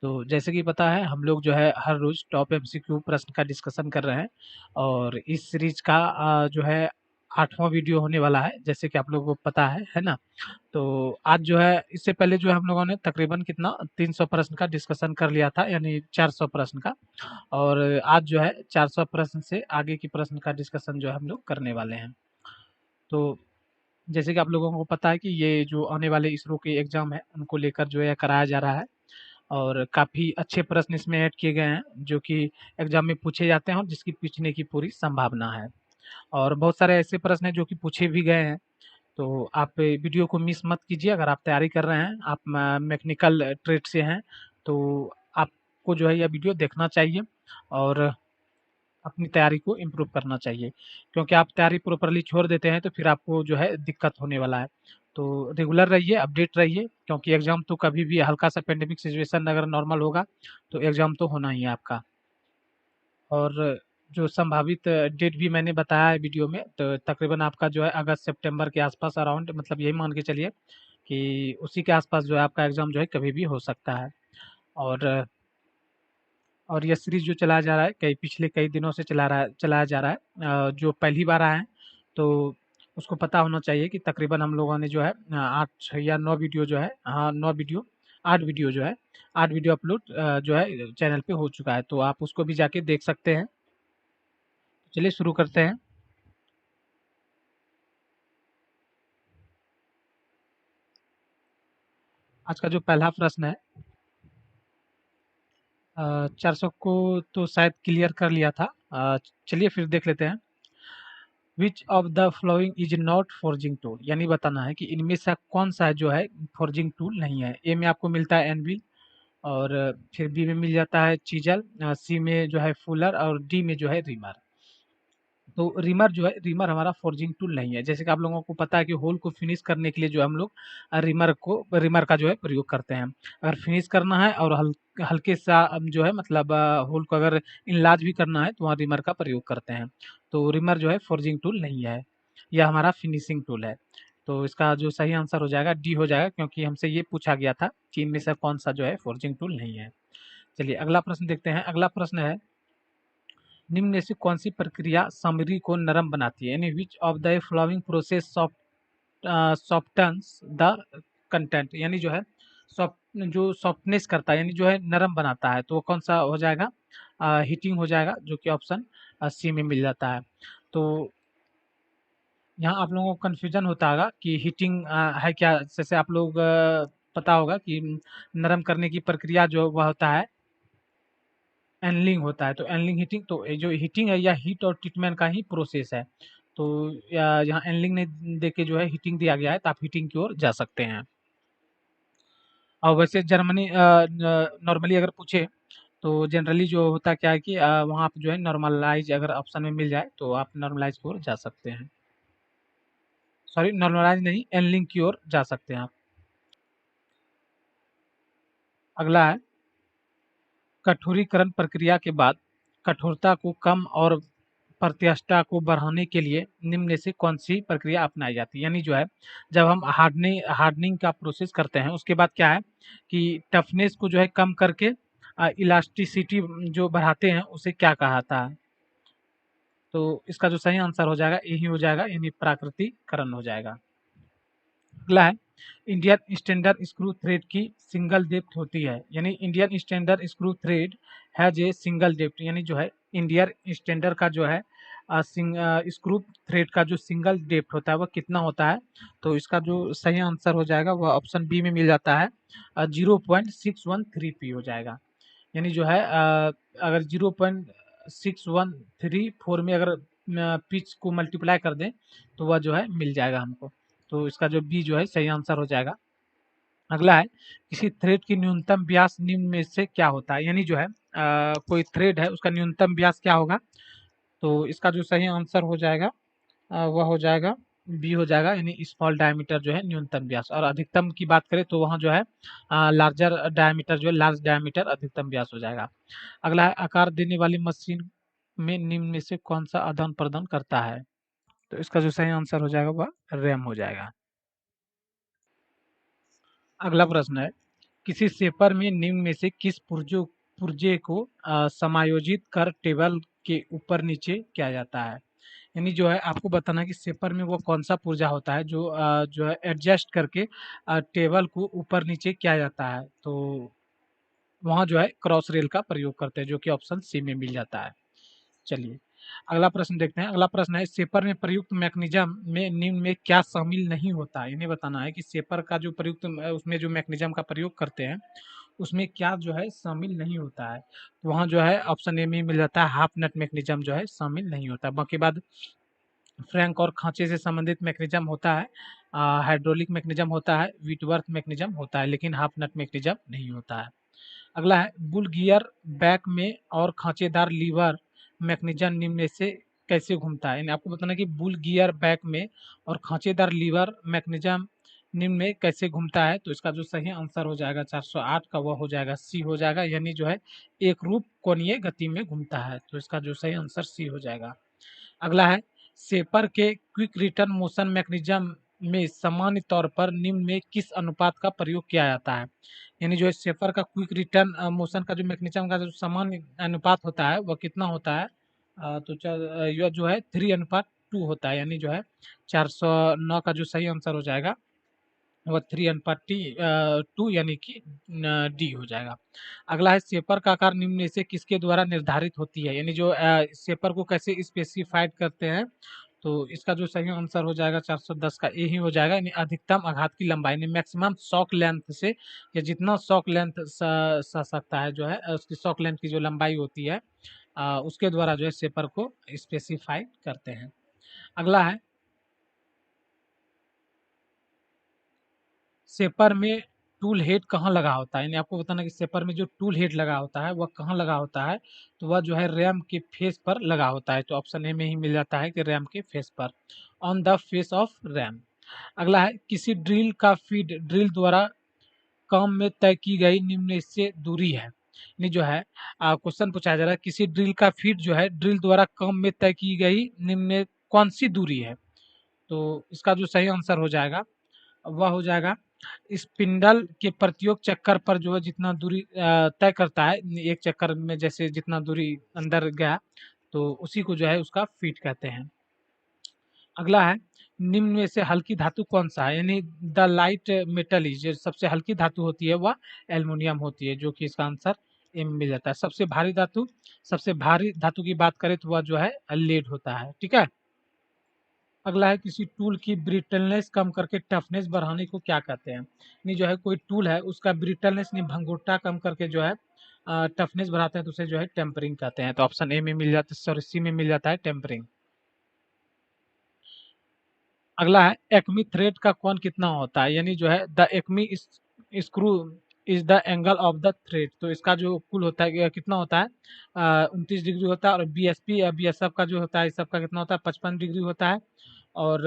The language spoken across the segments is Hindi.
तो जैसे कि पता है हम लोग जो है हर रोज़ टॉप एमसीक्यू प्रश्न का डिस्कशन कर रहे हैं और इस सीरीज़ का जो है 8वां वीडियो होने वाला है, जैसे कि आप लोगों को पता है ना? तो आज जो है इससे पहले जो है हम लोगों ने तकरीबन कितना 300 प्रश्न का डिस्कशन कर लिया था, यानी 400 प्रश्न का। और आज जो है 400 प्रश्न से आगे की प्रश्न का डिस्कशन जो है हम लोग करने वाले हैं। तो जैसे कि आप लोगों को पता है कि ये जो आने वाले इसरो के एग्ज़ाम है, उनको लेकर जो है कराया जा रहा है और काफ़ी अच्छे प्रश्न इसमें ऐड किए गए हैं, जो कि एग्ज़ाम में पूछे जाते हैं और जिसकी पूछने की पूरी संभावना है। और बहुत सारे ऐसे प्रश्न हैं जो कि पूछे भी गए हैं, तो आप वीडियो को मिस मत कीजिए। अगर आप तैयारी कर रहे हैं, आप मैकेनिकल ट्रेड से हैं, तो आपको जो है यह वीडियो देखना चाहिए और अपनी तैयारी को इम्प्रूव करना चाहिए, क्योंकि आप तैयारी प्रॉपरली छोड़ देते हैं तो फिर आपको जो है दिक्कत होने वाला है। तो रेगुलर रहिए, अपडेट रहिए, क्योंकि एग्ज़ाम तो कभी भी हल्का-सा पैंडेमिक सिचुएशन अगर नॉर्मल होगा, तो एग्ज़ाम तो होना ही है आपका। और जो संभावित डेट भी मैंने बताया है वीडियो में, तो तकरीबन आपका जो है अगस्त-सितंबर के आसपास अराउंड, मतलब यही मान के चलिए कि उसी के आसपास जो है आपका एग्ज़ाम जो है कभी भी हो सकता है। और ये सीरीज़ जो चलाया जा रहा है, पिछले कई दिनों से चलाया जा रहा है। जो पहली बार आए हैं, तो उसको पता होना चाहिए कि तकरीबन हम लोगों ने जो है 8 या 9 वीडियो जो है, हाँ 9 वीडियो 8 वीडियो जो है 8 वीडियो अपलोड जो है चैनल पे हो चुका है, तो आप उसको भी जाके देख सकते हैं। चलिए शुरू करते हैं। आज का जो पहला प्रश्न है, 400 को तो शायद क्लियर कर लिया था। चलिए फिर देख लेते हैं। Which of the following is not forging tool, यानी बताना है कि इनमें से कौन सा जो है फोर्जिंग टूल नहीं है। ए में आपको मिलता है एनविल, और फिर बी में मिल जाता है चीजल, सी में जो है फुलर, और डी में जो है रिमर। तो रिमर जो है, रिमर हमारा फोर्जिंग टूल नहीं है। जैसे कि आप लोगों को पता है कि होल को फिनिश करने के लिए जो हम लोग रिमर का जो है प्रयोग करते हैं। अगर फिनिश करना है और हल्के सा जो है, मतलब होल को अगर इनलार्ज भी करना है, तो वहाँ रिमर का प्रयोग करते हैं। तो रिमर जो है फोर्जिंग टूल नहीं है, यह हमारा फिनिशिंग टूल है। तो इसका जो सही आंसर हो जाएगा डी हो जाएगा, क्योंकि हमसे ये पूछा गया था कि इनमें से कौन सा जो है फोर्जिंग टूल नहीं है। चलिए अगला प्रश्न देखते हैं। अगला प्रश्न है, निम्न में से कौन सी प्रक्रिया सामग्री को नरम बनाती है, यानी which of the flowing process softens the content, यानी जो है सॉफ्ट, जो सॉफ्टनेस करता है, यानी जो है नरम बनाता है, तो वो कौन सा हो जाएगा? हीटिंग हो जाएगा, जो कि ऑप्शन सी में मिल जाता है। तो यहाँ आप लोगों को कन्फ्यूजन होता होगा कि हीटिंग है क्या। जैसे आप लोग पता होगा कि नरम करने की प्रक्रिया जो वह होता है एनलिंग होता है। तो एनलिंग हीटिंग, तो ये जो हीटिंग है या हीट और ट्रीटमेंट का ही प्रोसेस है। तो यहाँ एनलिंग नहीं दे के जो है हीटिंग दिया गया है, तो आप हीटिंग की ओर जा सकते हैं। और वैसे जर्मनी नॉर्मली अगर पूछे, तो जनरली जो होता क्या है कि वहाँ पे जो है नॉर्मलाइज अगर ऑप्शन में मिल जाए, तो आप नॉर्मलाइज की ओर जा सकते हैं। सॉरी, नॉर्मलाइज नहीं, एनलिंग की ओर जा सकते हैं आप। अगला है, कठोरीकरण प्रक्रिया के बाद कठोरता को कम और प्रत्यास्थता को बढ़ाने के लिए निम्न में से कौन सी प्रक्रिया अपनाई जाती है, यानी जो है जब हम हार्डनिंग का प्रोसेस करते हैं, उसके बाद क्या है कि टफनेस को जो है कम करके इलास्टिसिटी जो बढ़ाते हैं, उसे क्या कहता है? तो इसका जो सही आंसर हो जाएगा यही हो जाएगा, यानी प्राकृतिकरण हो जाएगा। अगला है, इंडियन स्टैंडर्ड स्क्रू थ्रेड की सिंगल डेप्थ होती है, यानी Indian standard screw thread has a single depth, यानी जो है इंडियन स्टैंडर्ड का जो है स्क्रू थ्रेड का जो सिंगल डेप्थ होता है वह कितना होता है? तो इसका जो सही आंसर हो जाएगा वह ऑप्शन बी में मिल जाता है, 0.613 पी हो जाएगा। यानी जो है अगर 0.6134 में अगर पिच को मल्टीप्लाई कर दें, तो वह जो है मिल जाएगा हमको। तो इसका जो बी जो है सही आंसर हो जाएगा। अगला है, किसी थ्रेड की न्यूनतम व्यास निम्न में से क्या होता है, यानी जो है कोई थ्रेड है उसका न्यूनतम व्यास क्या होगा? तो इसका जो सही आंसर हो जाएगा वह हो जाएगा बी हो जाएगा, यानी स्मॉल डायमीटर जो है न्यूनतम व्यास। और अधिकतम की बात करें तो वहाँ जो है लार्जर डायमीटर जो है, लार्ज डायमीटर अधिकतम व्यास हो जाएगा। अगला है, आकार देने वाली मशीन में निम्न में से कौन सा आदान प्रदान करता है? तो इसका जो सही आंसर हो जाएगा वह रैम हो जाएगा। अगला प्रश्न है, किसी सेपर में निम्न में से किस पुर्जे को समायोजित कर टेबल के ऊपर नीचे किया जाता है। यानी जो है आपको बताना है कि सेपर में वो कौन सा पुर्जा होता है जो जो है एडजस्ट करके टेबल को ऊपर नीचे किया जाता है। तो वहाँ जो है क्रॉस रेल का प्रयोग करते हैं, जो कि ऑप्शन सी में मिल जाता है। चलिए अगला प्रश्न देखते हैं। अगला प्रश्न है सेपर में प्रयुक्त मैकेनिज्म में निम्न में क्या शामिल नहीं होता है। इन्हें बताना है कि सेपर का जो प्रयुक्त उसमें जो मैकेनिज्म का प्रयोग करते हैं उसमें क्या जो है शामिल नहीं होता है। तो वहाँ जो है ऑप्शन ए में मिल जाता है हाफ नट मैकेनिज्म जो है शामिल नहीं होता है। बाकी बाद फ्रैंक और खांचे से संबंधित मैकेनिज्म होता है, हाइड्रोलिक मैकेनिज्म होता है, व्हिटवर्थ मैकेनिज्म होता है, लेकिन हाफ नट मैकेनिज्म नहीं होता है। अगला है बुल गियर बैक में और खांचेदार लीवर मैकेनिज्म निम्न में से कैसे घूमता है। यानी आपको बताना है कि बुल गियर बैक में और खांचेदार लीवर मैकेनिज्म निम्न में कैसे घूमता है। तो इसका जो सही आंसर हो जाएगा 408 का वह हो जाएगा सी हो जाएगा, यानी जो है एक रूप कोणीय गति में घूमता है। तो इसका जो सही आंसर सी हो जाएगा। अगला है सेपर के क्विक रिटर्न मोशन मैकेनिज्म में सामान्य तौर पर निम्न में किस अनुपात का प्रयोग किया जाता है। यानी जो है सेपर का क्विक रिटर्न मोशन का जो मैकेनिज्म का जो सामान्य अनुपात होता है वह कितना होता है। तो यह जो है 3:2 होता है, यानी जो है 409 का जो सही आंसर हो जाएगा वह 3:2 यानी कि डी हो जाएगा। अगला है सेपर का आकार निम्न में से किसके द्वारा निर्धारित होती है। यानी जो सेपर को कैसे स्पेसिफाइड करते हैं। तो इसका जो सही आंसर हो जाएगा 410 का ए ही हो जाएगा, यानी अधिकतम आघात की लंबाई यानी मैक्सिमम शॉक लेंथ से या जितना शॉक लेंथ सह सकता है जो है उसकी शॉक लेंथ की जो लंबाई होती है उसके द्वारा जो है सेपर को स्पेसिफाई करते हैं। अगला है सेपर में टूल हेड कहाँ लगा होता है। यानी आपको बताना कि सेपर में जो टूल हेड लगा होता है वह कहाँ लगा होता है। तो वह जो है रैम के फेस पर लगा होता है। तो ऑप्शन ए में ही मिल जाता है कि रैम के फेस पर, on the face of RAM. अगला है किसी ड्रिल का फीड ड्रिल द्वारा काम में तय की गई निम्न से दूरी है। यानी जो है क्वेश्चन पूछा जा रहा है किसी ड्रिल का फीड जो है ड्रिल द्वारा काम में तय की गई निम्न में कौन सी दूरी है। तो इसका जो सही आंसर हो जाएगा वह हो जाएगा स्पिंडल के प्रत्येक चक्कर पर जो है जितना दूरी तय करता है, एक चक्कर में जैसे जितना दूरी अंदर गया तो उसी को जो है उसका फीट कहते हैं। अगला है निम्न में से हल्की धातु कौन सा है। यानी द लाइट मेटल इज जो सबसे हल्की धातु होती है वह एल्युमिनियम होती है, जो कि इसका आंसर ए में मिल जाता है। सबसे भारी धातु की बात करें तो वह जो है लेड होता है। ठीक है। अगला है किसी टूल की ब्रिटलनेस कम करके टफनेस बढ़ाने को क्या कहते हैं। नहीं जो है कोई टूल है उसका ब्रिटलनेस नहीं भंगुरता कम करके जो है टफनेस बढ़ाते हैं तो उसे जो है टेम्परिंग कहते हैं। तो ऑप्शन ए में मिल जाता है, सॉरी सी में मिल जाता है टेम्परिंग। अगला है एक्मी थ्रेड का कोण कितना होता है। यानी जो है the acme screw is the angle of the thread. तो इसका जो कुल होता है कितना होता है 29 डिग्री होता है। और बीएसपी या बीएसएफ का जो होता है इस सब का कितना होता है 55 डिग्री होता है। और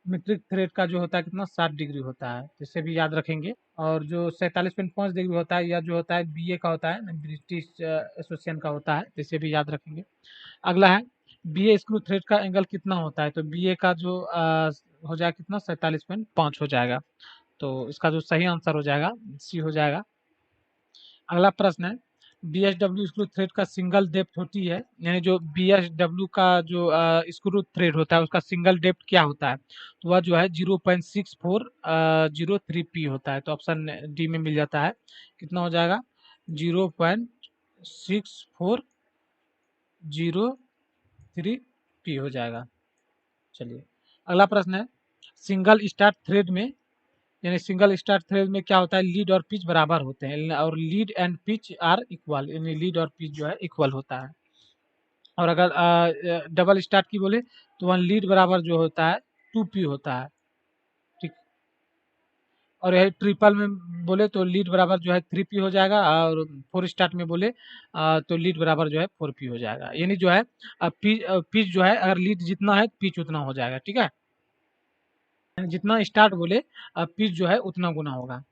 मीट्रिक थ्रेड का जो होता है कितना 60 डिग्री होता है, जिससे भी याद रखेंगे। और जो 47.5 डिग्री होता है या जो होता है बीए का होता है ब्रिटिश एसोसिएशन का होता है, जिससे भी याद रखेंगे। अगला है बीए स्क्रू थ्रेड का एंगल कितना होता है। तो बीए का जो हो जाएगा कितना 47.5 हो जाएगा। तो इसका जो सही आंसर हो जाएगा सी हो जाएगा। अगला प्रश्न है बीएसडब्ल्यू स्क्रू थ्रेड का सिंगल डेप्थ होती है। यानी जो बीएसडब्ल्यू का जो स्क्रू थ्रेड होता है उसका सिंगल डेप्थ क्या होता है। तो वह जो है 0.6403 पी होता है। तो ऑप्शन डी में मिल जाता है कितना हो जाएगा 0.6403 पी हो जाएगा। चलिए अगला प्रश्न है सिंगल स्टार्ट थ्रेड में यानी सिंगल स्टार थ्रेड में क्या होता है लीड और पिच बराबर होते हैं और lead and pitch are equal, यानी लीड और पिच जो है इक्वल होता है। और अगर डबल स्टार्ट की बोले तो वहाँ लीड बराबर जो होता है 2p होता है। ठीक। और यही ट्रिपल में बोले तो लीड बराबर जो है 3p हो जाएगा। और 4 स्टार्ट में बोले तो लीड बराबर जो है 4p हो जाएगा। यानी जो है पिच जो है अगर लीड जितना है पिच उतना हो जाएगा। ठीक है। जितना स्टार्ट बोले पिच जो है उतना गुना होगा।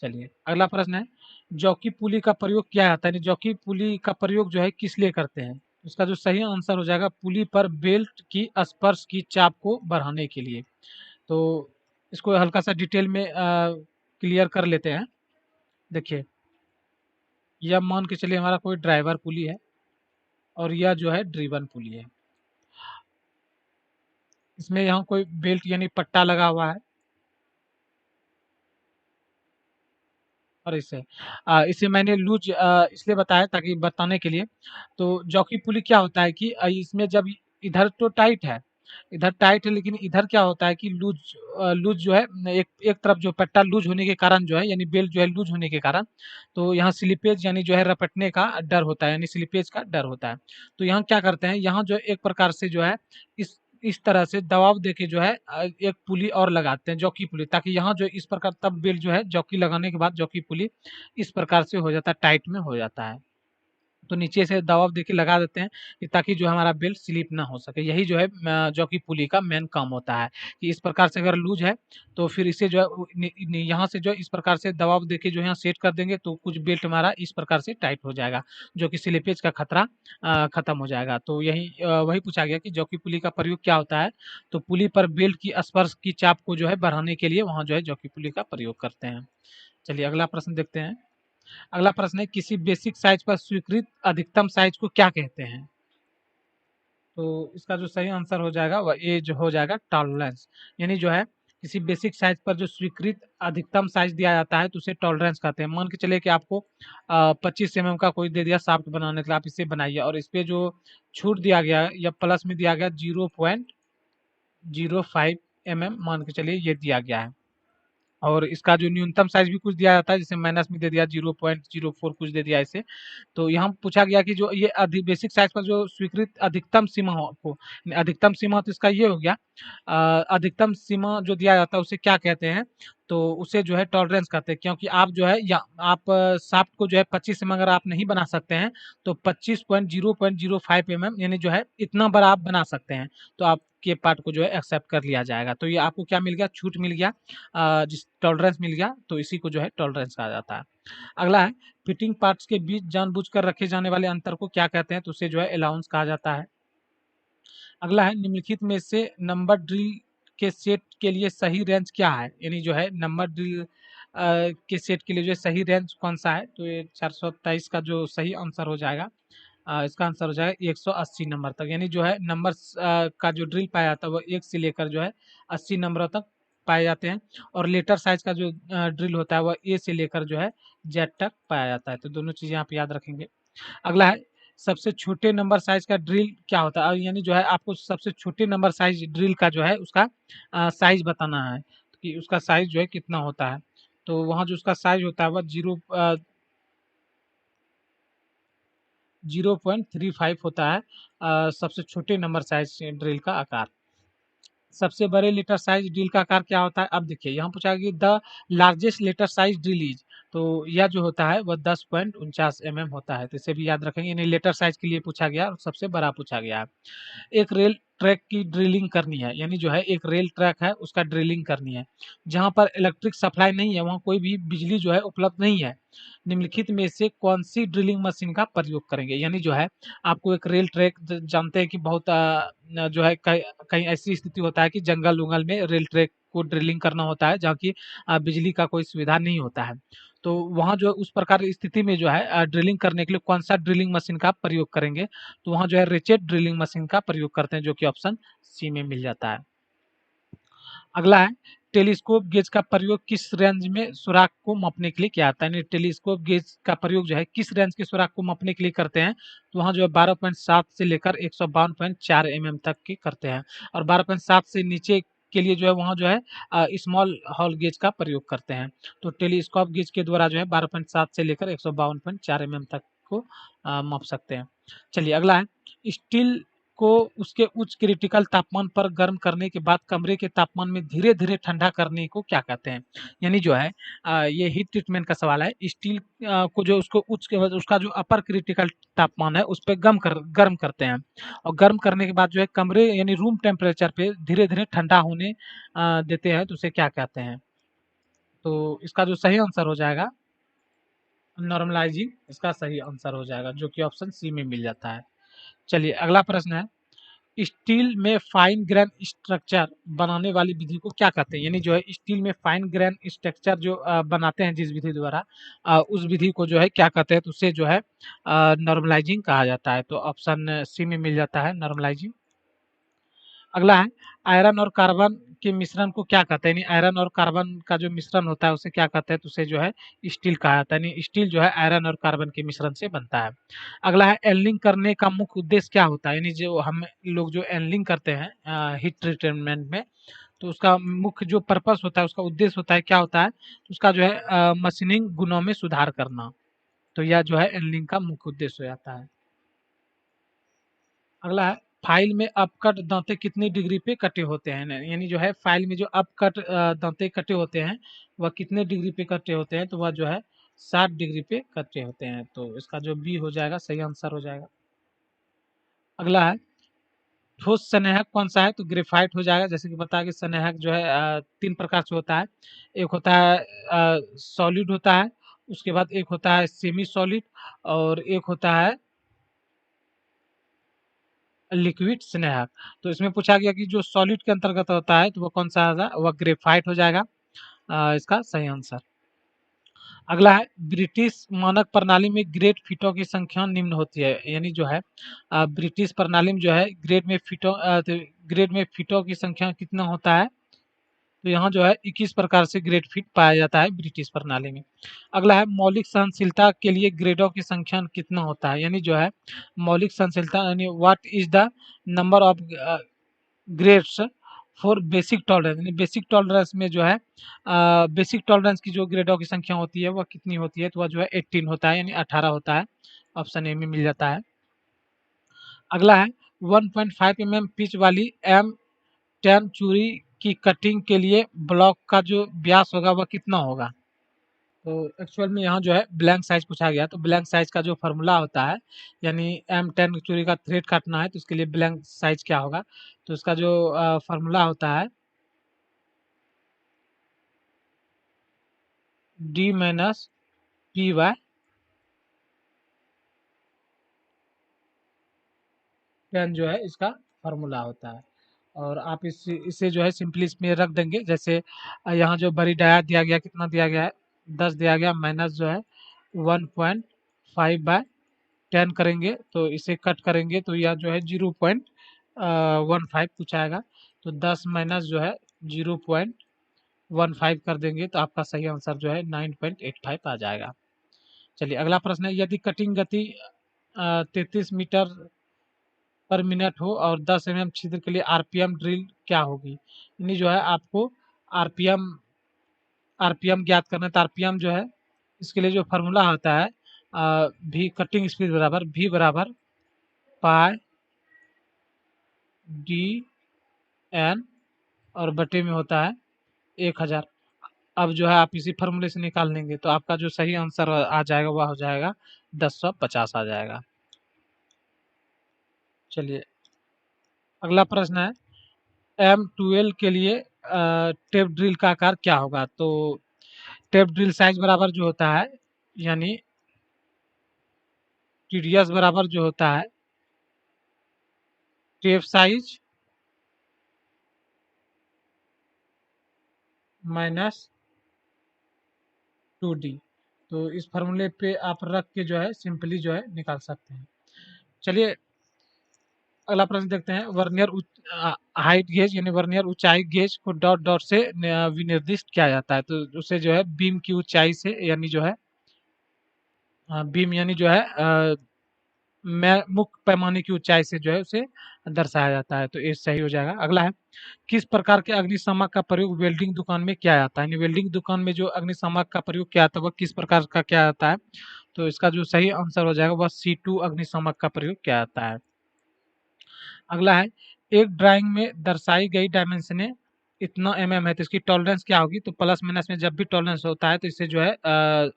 चलिए अगला प्रश्न है जॉकी पुली का प्रयोग क्या आता है। यानी जॉकी पुली का प्रयोग जो है किस लिए करते हैं। उसका जो सही आंसर हो जाएगा पुली पर बेल्ट की स्पर्श की चाप को बढ़ाने के लिए। तो इसको हल्का सा डिटेल में क्लियर कर लेते हैं। देखिए, यह मान के चलिए हमारा कोई ड्राइवर पुली है और यह जो है ड्रिवन पुली है। इसमें यहाँ कोई बेल्ट यानी पट्टा लगा हुआ है और इसे मैंने लूज इसलिए बताया ताकि बताने के लिए। तो जॉकी पुली क्या होता है कि इसमें जब इधर तो टाइट है, इधर टाइट है, लेकिन इधर क्या होता है कि लूज जो है, एक एक तरफ जो पट्टा लूज होने के कारण जो है, यानी बेल्ट जो है लूज होने के कारण, तो यहाँ स्लिपेज यानी जो है रपटने का डर होता है, यानी स्लिपेज का डर होता है। तो यहाँ क्या करते हैं, यहाँ जो एक प्रकार से जो है इस तरह से दबाव देके जो है एक पुली और लगाते हैं, जॉकी पुली, ताकि यहाँ जो इस प्रकार तब बेल्ट जो है जॉकी लगाने के बाद जॉकी पुली इस प्रकार से हो जाता है, टाइट में हो जाता है। तो नीचे से दबाव देके लगा देते हैं कि ताकि जो हमारा बेल्ट स्लिप ना हो सके। यही जो है जॉकी पुली का मेन काम होता है कि इस प्रकार से अगर लूज है तो फिर इसे जो है यहाँ से जो है इस प्रकार से दबाव देके जो है यहाँ सेट कर देंगे तो कुछ बेल्ट हमारा इस प्रकार से टाइट हो जाएगा, जो कि स्लिपेज का खतरा खत्म हो जाएगा। तो यही वही पूछा गया कि जॉकी पुली का प्रयोग क्या होता है। तो पुली पर बेल्ट की स्पर्श की चाप को जो है बढ़ाने के लिए वहाँ जो है जॉकी पुली का प्रयोग करते हैं। चलिए अगला प्रश्न देखते हैं। अगला प्रश्न है, किसी बेसिक साइज पर स्वीकृत अधिकतम साइज को क्या कहते हैं? तो इसका जो सही आंसर हो जाएगा वह ये जो हो जाएगा टॉलरेंस, यानी जो है किसी बेसिक साइज पर जो स्वीकृत अधिकतम साइज दिया जाता है तो उसे टॉलरेंस कहते हैं। मान के चलिए कि आपको 25 mm का कोई दे दिया शाफ्ट बनाने के लिए, आप इसे बनाइए और इस पे जो छूट दिया गया है या प्लस में दिया गया 0.05 mm, मान के चलिए ये दिया गया है, और इसका जो न्यूनतम साइज भी कुछ दिया जाता है, जैसे माइनस में दे दिया 0.04 कुछ दे दिया ऐसे। तो यहाँ पूछा गया कि जो ये बेसिक साइज पर जो स्वीकृत अधिकतम सीमा हो आपको, अधिकतम सीमा तो इसका ये हो गया, अधिकतम सीमा जो दिया जाता है उसे क्या कहते हैं? तो उसे जो है टॉलरेंस कहते हैं, क्योंकि आप जो है या आप शाफ्ट को जो है 25 mm अगर आप नहीं बना सकते हैं तो 25.0.05 mm यानी जो है इतना बड़ा आप बना सकते हैं, तो आपके पार्ट को जो है एक्सेप्ट कर लिया जाएगा। तो ये आपको क्या मिल गया, छूट मिल गया, जिस टॉलरेंस मिल गया, तो इसी को जो है टॉलरेंस कहा जाता है। अगला है, फिटिंग पार्ट्स के बीच जानबूझकर रखे जाने वाले अंतर को क्या कहते हैं? तो उसे जो है अलाउंस कहा जाता है। अगला है, निम्नलिखित में से नंबर ड्रिल के सेट के लिए सही रेंज क्या है? यानी जो है नंबर ड्रिल के सेट के लिए जो है सही रेंज कौन सा है? तो ये 427 का जो सही आंसर हो जाएगा, इसका आंसर हो जाएगा 180 नंबर तक, यानी जो है नंबर का जो ड्रिल पाया जाता है वो 1 से लेकर जो है 80 नंबरों तक पाए जाते हैं, और लेटर साइज का जो ड्रिल होता है वह ए से लेकर जो है जेड तक पाया जाता है। तो दोनों चीजें आप याद रखेंगे। अगला है, सबसे छोटे नंबर साइज का ड्रिल क्या होता है? यानी जो है आपको सबसे छोटे नंबर साइज ड्रिल का जो है उसका साइज बताना है कि उसका साइज जो है कितना होता है। तो वहाँ जो उसका साइज होता है वह 0.35 होता है, सबसे छोटे नंबर साइज ड्रिल का आकार। सबसे बड़े लेटर साइज ड्रिल का आकार क्या होता है? अब देखिए यहाँ पूछा गया कि the largest letter size drill is, तो यह जो होता है वह 10.49 mm होता है। तो इसे भी याद रखेंगे, यानी लेटर साइज के लिए पूछा गया और सबसे बड़ा पूछा गया है। एक रेल ट्रैक की ड्रिलिंग करनी है, यानी जो है एक रेल ट्रैक है उसका ड्रिलिंग करनी है, जहाँ पर इलेक्ट्रिक सप्लाई नहीं है, वहाँ कोई भी बिजली जो है उपलब्ध नहीं है। निम्नलिखित में से कौन सी ड्रिलिंग मशीन का प्रयोग करेंगे? यानी जो है आपको एक रेल ट्रैक, जानते हैं कि बहुत जो है कहीं कहीं ऐसी स्थिति होता है कि जंगल उंगल में रेल ट्रैक को ड्रिलिंग करना होता है जहाँ की बिजली का कोई सुविधा नहीं होता है। तो वहाँ जो उस प्रकार की स्थिति में जो है ड्रिलिंग करने के लिए कौन सा ड्रिलिंग मशीन का प्रयोग करेंगे? तो वहाँ जो है रेचेट ड्रिलिंग मशीन का प्रयोग करते हैं, जो कि ऑप्शन सी में मिल जाता है। अगला है, टेलीस्कोप गेज का प्रयोग किस रेंज में सुराख को मापने के लिए किया जाता है? यानी टेलीस्कोप गेज का प्रयोग जो है किस रेंज के सुराख को मापने के लिए करते हैं? तो वहाँ जो है 12.7 से लेकर 152.4 mm तक की करते हैं, और 12.7 से नीचे के लिए जो है वहाँ जो है स्मॉल हॉल गेज का प्रयोग करते हैं। तो टेलीस्कोप गेज के द्वारा जो है 12.7 से लेकर 152.4 mm तक को माप सकते हैं। चलिए अगला है, स्टील को उसके उच्च क्रिटिकल तापमान पर गर्म करने के बाद कमरे के तापमान में धीरे-धीरे ठंडा करने को क्या कहते हैं? यानी जो है ये हीट ट्रीटमेंट का सवाल है। स्टील को जो उसको उसका जो अपर क्रिटिकल तापमान है उस पे गर्म करते हैं, और गर्म करने के बाद जो है कमरे यानी रूम टेम्परेचर पे धीरे-धीरे ठंडा होने देते हैं, तो उसे क्या कहते हैं? तो इसका जो सही आंसर हो जाएगा नॉर्मलाइजिंग, इसका सही आंसर हो जाएगा, जो कि ऑप्शन सी में मिल जाता है। चलिए अगला प्रश्न है, स्टील में फाइन ग्रेन स्ट्रक्चर बनाने वाली विधि को क्या कहते हैं? यानी जो है स्टील में फाइन ग्रेन स्ट्रक्चर जो बनाते हैं जिस विधि द्वारा, उस विधि को जो है क्या कहते हैं? तो उसे जो है नॉर्मलाइजिंग कहा जाता है। तो ऑप्शन सी में मिल जाता है नॉर्मलाइजिंग। अगला है आयरन और कार्बन के मिश्रण को क्या कहते हैं? यानी आयरन और कार्बन का जो मिश्रण होता है उसे क्या कहते हैं? तो उसे जो है स्टील कहा जाता है। यानी स्टील जो है आयरन और कार्बन के मिश्रण से बनता है। अगला है एनलिंग करने का मुख्य उद्देश्य क्या होता है? यानी जो हम लोग जो एनलिंग करते हैं हीट ट्रीटमेंट में, तो उसका मुख्य जो पर्पस होता है, उसका उद्देश्य होता है, क्या होता है? तो उसका जो है मशीनिंग गुणों में सुधार करना। तो यह जो है एनलिंग का मुख्य उद्देश्य हो जाता है। अगला है फाइल में अपकट दांते कितनी डिग्री पे कटे होते हैं? यानी जो है फाइल में जो अपकट दांते कटे होते हैं वह कितने डिग्री पे कटे होते हैं? तो वह जो है 60 डिग्री पे कटे होते हैं। तो इसका जो बी हो जाएगा सही आंसर हो जाएगा। अगला है ठोस संग्राहक कौन सा है? तो ग्रेफाइट हो जाएगा। जैसे कि बताया कि संग्राहक जो है 3 प्रकार से होता है। एक होता है सॉलिड होता है, उसके बाद एक होता है सेमी सॉलिड और एक होता है लिक्विड स्नेहक। तो इसमें पूछा गया कि जो सॉलिड के अंतर्गत होता है तो वो कौन सा होगा? वह ग्रेफाइट हो जाएगा इसका सही आंसर। अगला है ब्रिटिश मानक प्रणाली में ग्रेड फीटों की संख्या निम्न होती है। यानी जो है ब्रिटिश प्रणाली में जो है ग्रेड में फीटों की संख्या कितना होता है? तो यहाँ जो है 21 प्रकार से ग्रेड फीट पाया जाता है ब्रिटिश प्रणाली में। अगला है मौलिक सहनशीलता के लिए ग्रेडों की संख्या कितना होता है? यानी जो है मौलिक सहनशीलता यानी what is the number of grades for basic tolerance. यानी बेसिक टॉलरेंस में जो है बेसिक टॉलरेंस की जो ग्रेडों की संख्या होती है वह कितनी होती है? तो वह जो है 18 होता है, यानी 18 होता है। ऑप्शन ए में मिल जाता है। अगला है 1.5 mm पिच वाली एम 10 चूड़ी की कटिंग के लिए ब्लॉक का जो व्यास होगा वह कितना होगा? तो एक्चुअल में यहाँ जो है ब्लैंक साइज पूछा गया, तो ब्लैंक साइज का जो फॉर्मूला होता है, यानी M10 चूड़ी का थ्रेड काटना है तो इसके लिए ब्लैंक साइज क्या होगा? तो इसका जो फॉर्मूला होता है D माइनस पी बाय 10 जो है इसका फॉर्मूला होता है। और आप इसे जो है सिंपली इसमें रख देंगे। जैसे यहाँ जो बड़ी डाया दिया गया, कितना दिया गया है? 10 दिया गया, माइनस जो है 1.5 बाय 10 करेंगे तो इसे कट करेंगे तो यह जो है 0.15 कुछ आएगा। तो 10 माइनस जो है 0.15 कर देंगे तो आपका सही आंसर जो है 9.85 आ जाएगा। चलिए अगला प्रश्न है, यदि कटिंग गति 33 मीटर पर मिनट हो और 10 mm छिद्र के लिए आरपीएम ड्रिल क्या होगी? यानी जो है आपको आरपीएम आरपीएम ज्ञात करना है। तो आरपीएम जो है इसके लिए जो फार्मूला होता है भी कटिंग स्पीड बराबर भी बराबर पाई डी एन और बटे में होता है 1000। अब जो है आप इसी फार्मूले से निकाल लेंगे तो आपका जो सही आंसर आ जाएगा वह हो जाएगा 1050 आ जाएगा। चलिए अगला प्रश्न है M12 के लिए टेप ड्रिल का आकार क्या होगा? तो टेप ड्रिल साइज बराबर जो होता है, यानी टीडीएस बराबर जो होता है टेप साइज माइनस 2D। तो इस फार्मूले पे आप रख के जो है सिंपली जो है निकाल सकते हैं। चलिए अगला प्रश्न देखते हैं, वर्नियर हाइट गेज यानी वर्नियर ऊंचाई गेज को डॉट डॉट से विनिर्दिष्ट किया जाता है। तो उसे जो है बीम की ऊंचाई से, यानी जो है बीम यानी जो है मैं मुख्य पैमाने की ऊंचाई से जो है उसे दर्शाया जाता है। तो ये सही हो जाएगा। अगला है किस प्रकार के अग्निशामक का प्रयोग वेल्डिंग दुकान में किया जाता है? यानी वेल्डिंग दुकान में जो अग्निशामक का प्रयोग किया जाता है वह किस प्रकार का किया जाता है? तो इसका जो सही आंसर हो जाएगा वह C2 अग्निशामक का प्रयोग किया जाता है। अगला है एक ड्राइंग में दर्शाई गई डायमेंशने इतना mm है तो इसकी टॉलरेंस क्या होगी? तो प्लस माइनस में जब भी टॉलरेंस होता है तो इसे जो है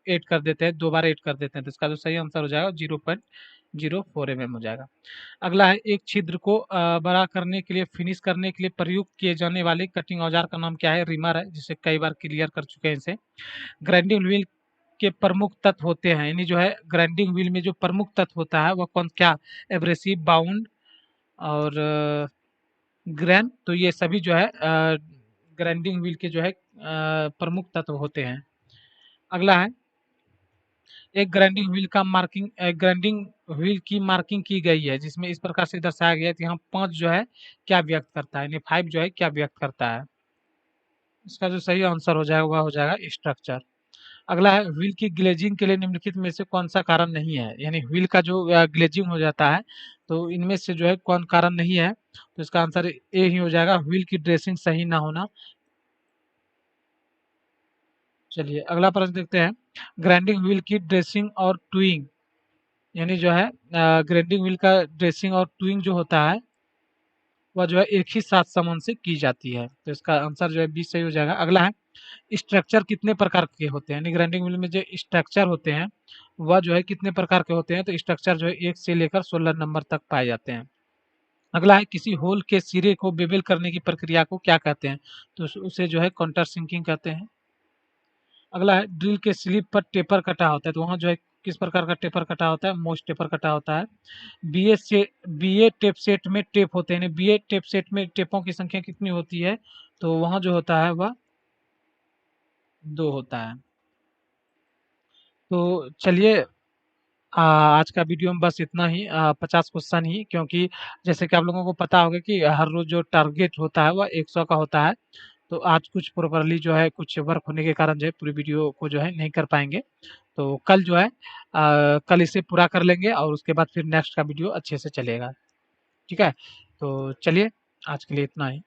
ऐड कर देते हैं, 2 बार ऐड कर देते हैं। तो इसका जो सही आंसर हो जाएगा 0.04 mm हो जाएगा। अगला है एक छिद्र को बड़ा करने के लिए, फिनिश करने के लिए प्रयुक्त किए जाने वाले कटिंग औजार का नाम क्या है? रिमर है, जिसे कई बार क्लियर कर चुके हैं इसे। ग्राइंडिंग व्हील के प्रमुख तत्व होते हैं, यानी जो है ग्राइंडिंग व्हील में जो प्रमुख तत्व होता है वह कौन क्या? एब्रेसिव, बाउंड और ग्रैन, तो ये सभी जो है ग्राइंडिंग व्हील के जो है प्रमुख तत्व होते हैं। अगला है, एक ग्राइंडिंग व्हील का मार्किंग, ग्राइंडिंग व्हील की मार्किंग की गई है जिसमें इस प्रकार से दर्शाया गया है कि यहाँ 5 जो है क्या व्यक्त करता है, यानी 5 जो है क्या व्यक्त करता है। इसका जो सही आंसर हो जाएगा वह हो जाएगा स्ट्रक्चर। अगला है, व्हील की ग्लेजिंग के लिए निम्नलिखित में से कौन सा कारण नहीं है, यानी व्हील का जो ग्लेजिंग हो जाता है तो इनमें से जो है कौन कारण नहीं है, तो इसका आंसर ए ही हो जाएगा, व्हील की ड्रेसिंग सही ना होना। चलिए अगला प्रश्न देखते हैं, ग्राइंडिंग व्हील की ड्रेसिंग और टूइंग, यानी जो है ग्राइंडिंग व्हील का ड्रेसिंग और टूइंग जो होता है वह जो है एक ही साथ समन से की जाती है, तो इसका आंसर जो है बी सही हो जाएगा। अगला है, स्ट्रक्चर कितने प्रकार के होते हैं, यानी ग्राइंडिंग व्हील में जो स्ट्रक्चर होते हैं वह जो है कितने प्रकार के होते हैं, तो स्ट्रक्चर जो है 1 से लेकर 16 नंबर तक पाए जाते हैं। अगला है, किसी होल के सिरे को बेवल करने की प्रक्रिया को क्या कहते हैं, तो उसे जो है काउंटर सिंकिंग कहते हैं। अगला है, ड्रिल के स्लिप पर टेपर कटा होता है, तो वहाँ जो है किस प्रकार का टेपर कटा होता है, मोस्ट टेपर कटा होता है। बीए टेप सेट में टेप होते हैं, बीए टेप सेट में टेपों की संख्या कितनी होती है, तो वहाँ जो होता है वह 2 होता है। तो चलिए आज का वीडियो में बस इतना ही, 50 क्वेश्चन ही, क्योंकि जैसे कि आप लोगों को पता होगा कि हर रोज जो टारगेट होता है वह 100 का होता है। तो आज कुछ प्रॉपरली जो है कुछ वर्क होने के कारण जो है पूरी वीडियो को जो है नहीं कर पाएंगे। तो कल जो है कल इसे पूरा कर लेंगे और उसके बाद फिर नेक्स्ट का वीडियो अच्छे से चलेगा। ठीक है, तो चलिए आज के लिए इतना ही।